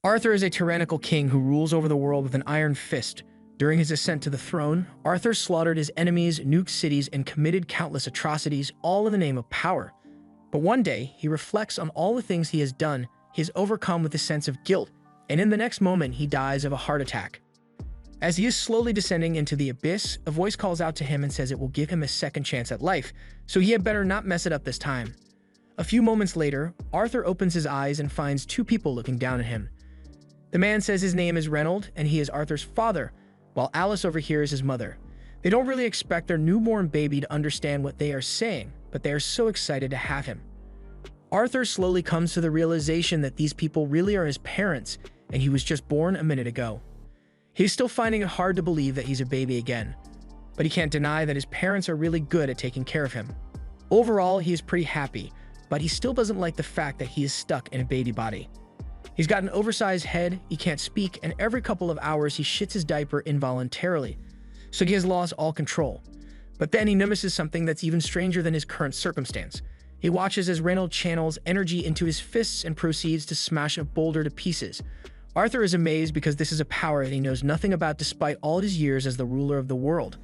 Arthur is a tyrannical king who rules over the world with an iron fist. During his ascent to the throne, Arthur slaughtered his enemies, nuked cities, and committed countless atrocities, all in the name of power. But one day, he reflects on all the things he has done. He is overcome with a sense of guilt, and in the next moment, he dies of a heart attack. As he is slowly descending into the abyss, a voice calls out to him and says it will give him a second chance at life, so he had better not mess it up this time. A few moments later, Arthur opens his eyes and finds two people looking down at him. The man says his name is Reynold, and he is Arthur's father, while Alice overhears his mother. They don't really expect their newborn baby to understand what they are saying, but they are so excited to have him. Arthur slowly comes to the realization that these people really are his parents, and he was just born a minute ago. He's still finding it hard to believe that he's a baby again, but he can't deny that his parents are really good at taking care of him. Overall, he is pretty happy, but he still doesn't like the fact that he is stuck in a baby body. He's got an oversized head, he can't speak, and every couple of hours he shits his diaper involuntarily, so he has lost all control. But then he notices something that's even stranger than his current circumstance. He watches as Reynold channels energy into his fists and proceeds to smash a boulder to pieces. Arthur is amazed because this is a power that he knows nothing about despite all his years as the ruler of the world.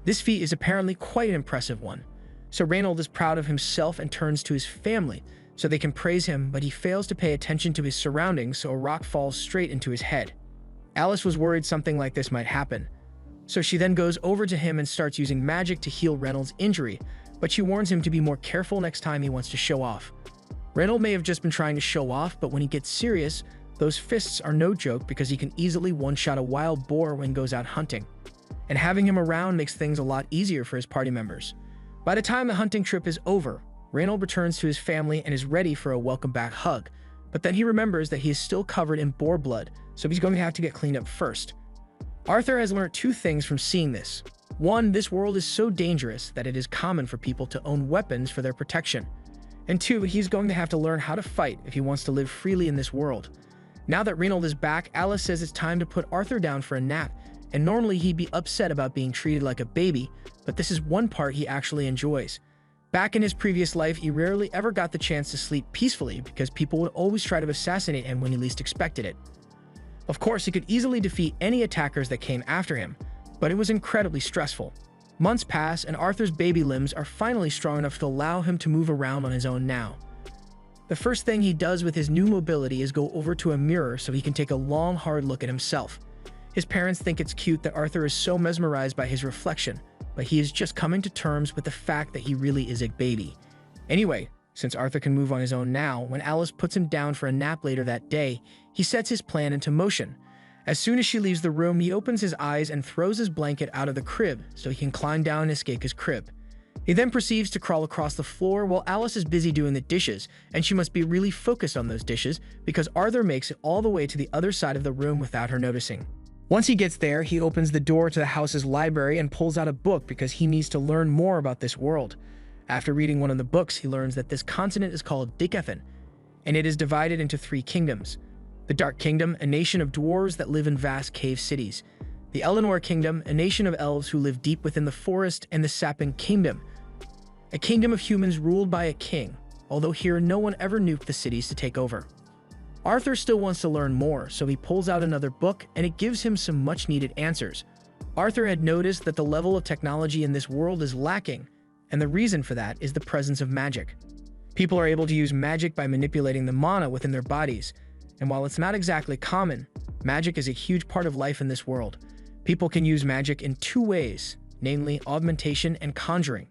This feat is apparently quite an impressive one. So Reynold is proud of himself and turns to his family so they can praise him, but he fails to pay attention to his surroundings, so a rock falls straight into his head. Alice was worried something like this might happen, so she then goes over to him and starts using magic to heal Reynold's injury, but she warns him to be more careful next time he wants to show off. Reynold may have just been trying to show off, but when he gets serious, those fists are no joke because he can easily one-shot a wild boar when he goes out hunting. And having him around makes things a lot easier for his party members. By the time the hunting trip is over, Reynold returns to his family and is ready for a welcome-back hug, but then he remembers that he is still covered in boar blood, so he's going to have to get cleaned up first. Arthur has learned two things from seeing this. One, this world is so dangerous that it is common for people to own weapons for their protection. And two, he's going to have to learn how to fight if he wants to live freely in this world. Now that Reynold is back, Alice says it's time to put Arthur down for a nap, and normally he'd be upset about being treated like a baby, but this is one part he actually enjoys. Back in his previous life, he rarely ever got the chance to sleep peacefully because people would always try to assassinate him when he least expected it. Of course, he could easily defeat any attackers that came after him, but it was incredibly stressful. Months pass, and Arthur's baby limbs are finally strong enough to allow him to move around on his own now. The first thing he does with his new mobility is go over to a mirror so he can take a long, hard look at himself. His parents think it's cute that Arthur is so mesmerized by his reflection, but he is just coming to terms with the fact that he really is a baby. Anyway, since Arthur can move on his own now, when Alice puts him down for a nap later that day, he sets his plan into motion. As soon as she leaves the room, he opens his eyes and throws his blanket out of the crib so he can climb down and escape his crib. He then proceeds to crawl across the floor while Alice is busy doing the dishes, and she must be really focused on those dishes because Arthur makes it all the way to the other side of the room without her noticing. Once he gets there, he opens the door to the house's library and pulls out a book because he needs to learn more about this world. After reading one of the books, he learns that this continent is called Decathan, and it is divided into 3 kingdoms. The Dark Kingdom, a nation of dwarves that live in vast cave cities. The Eleanor Kingdom, a nation of elves who live deep within the forest. And the Sapling Kingdom, a kingdom of humans ruled by a king, although here no one ever nuked the cities to take over. Arthur still wants to learn more, so he pulls out another book and it gives him some much-needed answers. Arthur had noticed that the level of technology in this world is lacking, and the reason for that is the presence of magic. People are able to use magic by manipulating the mana within their bodies, and while it's not exactly common, magic is a huge part of life in this world. People can use magic in 2 ways, namely augmentation and conjuring.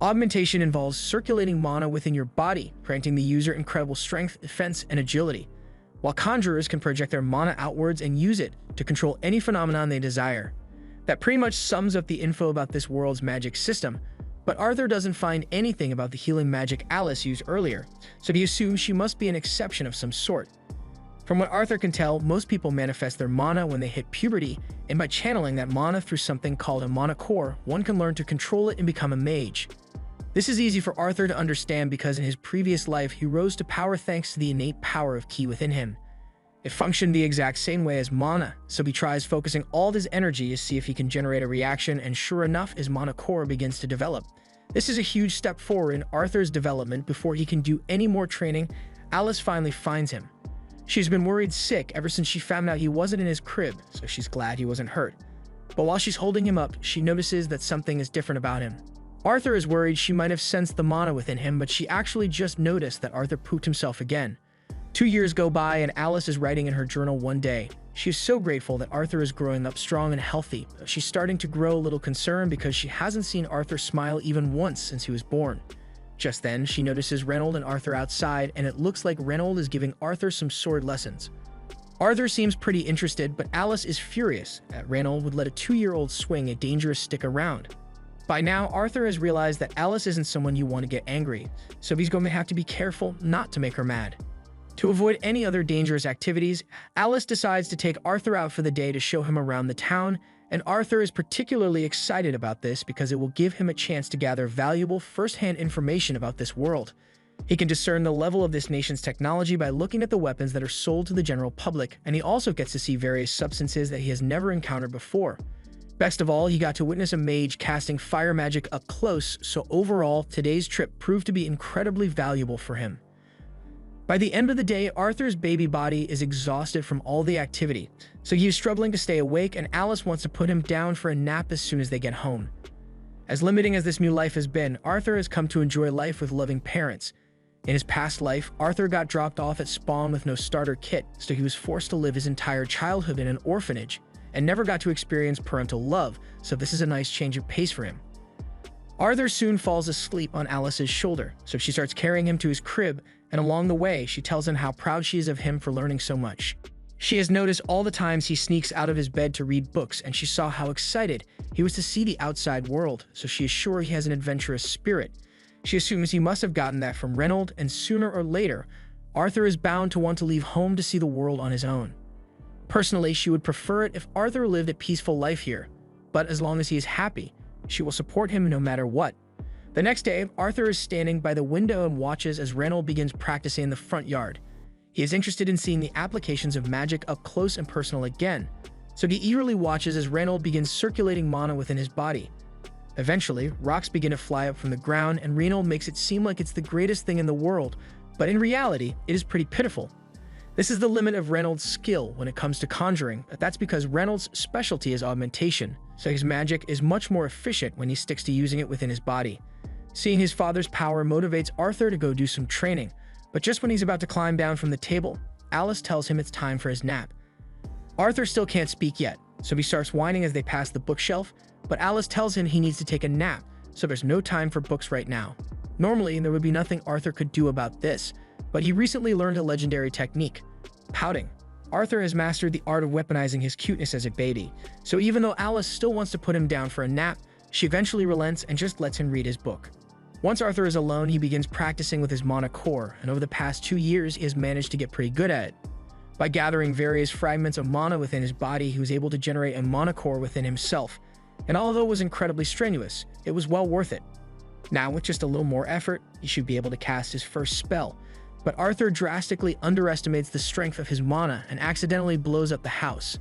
Augmentation involves circulating mana within your body, granting the user incredible strength, defense, and agility, while conjurers can project their mana outwards and use it to control any phenomenon they desire. That pretty much sums up the info about this world's magic system, but Arthur doesn't find anything about the healing magic Alice used earlier, so he assumes she must be an exception of some sort. From what Arthur can tell, most people manifest their mana when they hit puberty, and by channeling that mana through something called a mana core, one can learn to control it and become a mage. This is easy for Arthur to understand because in his previous life he rose to power thanks to the innate power of ki within him. It functioned the exact same way as mana, so he tries focusing all his energy to see if he can generate a reaction, and sure enough, his mana core begins to develop. This is a huge step forward in Arthur's development. Before he can do any more training, Alice finally finds him. She's been worried sick ever since she found out he wasn't in his crib, so she's glad he wasn't hurt. But while she's holding him up, she notices that something is different about him. Arthur is worried she might have sensed the mana within him, but she actually just noticed that Arthur pooped himself again. 2 years go by and Alice is writing in her journal one day. She is so grateful that Arthur is growing up strong and healthy. She's starting to grow a little concerned because she hasn't seen Arthur smile even once since he was born. Just then, she notices Reynold and Arthur outside, and it looks like Reynold is giving Arthur some sword lessons. Arthur seems pretty interested, but Alice is furious that Reynold would let a 2-year-old swing a dangerous stick around. By now, Arthur has realized that Alice isn't someone you want to get angry, so he's going to have to be careful not to make her mad. To avoid any other dangerous activities, Alice decides to take Arthur out for the day to show him around the town, and Arthur is particularly excited about this because it will give him a chance to gather valuable first-hand information about this world. He can discern the level of this nation's technology by looking at the weapons that are sold to the general public, and he also gets to see various substances that he has never encountered before. Best of all, he got to witness a mage casting fire magic up close, so overall, today's trip proved to be incredibly valuable for him. By the end of the day, Arthur's baby body is exhausted from all the activity, so he is struggling to stay awake, and Alice wants to put him down for a nap as soon as they get home. As limiting as this new life has been, Arthur has come to enjoy life with loving parents. In his past life, Arthur got dropped off at spawn with no starter kit, so he was forced to live his entire childhood in an orphanage, and never got to experience parental love, so this is a nice change of pace for him. Arthur soon falls asleep on Alice's shoulder, so she starts carrying him to his crib, and along the way, she tells him how proud she is of him for learning so much. She has noticed all the times he sneaks out of his bed to read books, and she saw how excited he was to see the outside world, so she is sure he has an adventurous spirit. She assumes he must have gotten that from Reynold, and sooner or later, Arthur is bound to want to leave home to see the world on his own. Personally, she would prefer it if Arthur lived a peaceful life here, but as long as he is happy, she will support him no matter what. The next day, Arthur is standing by the window and watches as Reynold begins practicing in the front yard. He is interested in seeing the applications of magic up close and personal again, so he eagerly watches as Reynold begins circulating mana within his body. Eventually, rocks begin to fly up from the ground, and Reynold makes it seem like it's the greatest thing in the world, but in reality, it is pretty pitiful. This is the limit of Reynold's skill when it comes to conjuring, but that's because Reynold's specialty is augmentation, so his magic is much more efficient when he sticks to using it within his body. Seeing his father's power motivates Arthur to go do some training, but just when he's about to climb down from the table, Alice tells him it's time for his nap. Arthur still can't speak yet, so he starts whining as they pass the bookshelf, but Alice tells him he needs to take a nap, so there's no time for books right now. Normally, there would be nothing Arthur could do about this, but he recently learned a legendary technique: pouting. Arthur has mastered the art of weaponizing his cuteness as a baby, so even though Alice still wants to put him down for a nap, she eventually relents and just lets him read his book. Once Arthur is alone, he begins practicing with his mana core, and over the past 2 years, he has managed to get pretty good at it. By gathering various fragments of mana within his body, he was able to generate a mana core within himself, and although it was incredibly strenuous, it was well worth it. Now, with just a little more effort, he should be able to cast his first spell, but Arthur drastically underestimates the strength of his mana and accidentally blows up the house.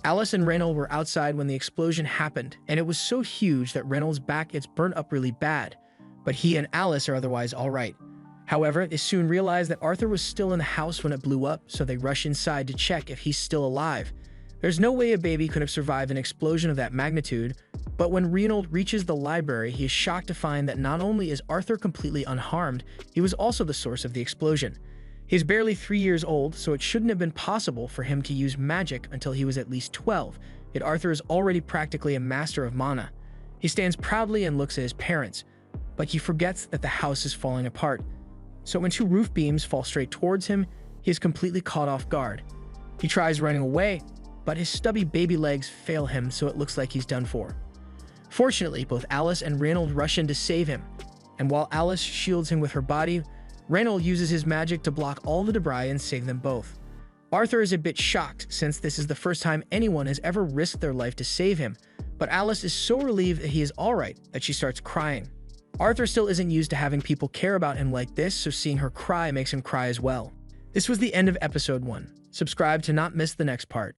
Alice and Reynold were outside when the explosion happened, and it was so huge that Reynold's back gets burnt up really bad, but he and Alice are otherwise alright. However, they soon realize that Arthur was still in the house when it blew up, so they rush inside to check if he's still alive. There's no way a baby could have survived an explosion of that magnitude, but when Reynold reaches the library, he is shocked to find that not only is Arthur completely unharmed, he was also the source of the explosion. He's barely 3 years old, so it shouldn't have been possible for him to use magic until he was at least 12, yet Arthur is already practically a master of mana. He stands proudly and looks at his parents, but he forgets that the house is falling apart. So when 2 roof beams fall straight towards him, he is completely caught off guard. He tries running away, but his stubby baby legs fail him, so it looks like he's done for. Fortunately, both Alice and Reynold rush in to save him, and while Alice shields him with her body, Reynold uses his magic to block all the debris and save them both. Arthur is a bit shocked since this is the first time anyone has ever risked their life to save him, but Alice is so relieved that he is alright that she starts crying. Arthur still isn't used to having people care about him like this, so seeing her cry makes him cry as well. This was the end of episode 1. Subscribe to not miss the next part.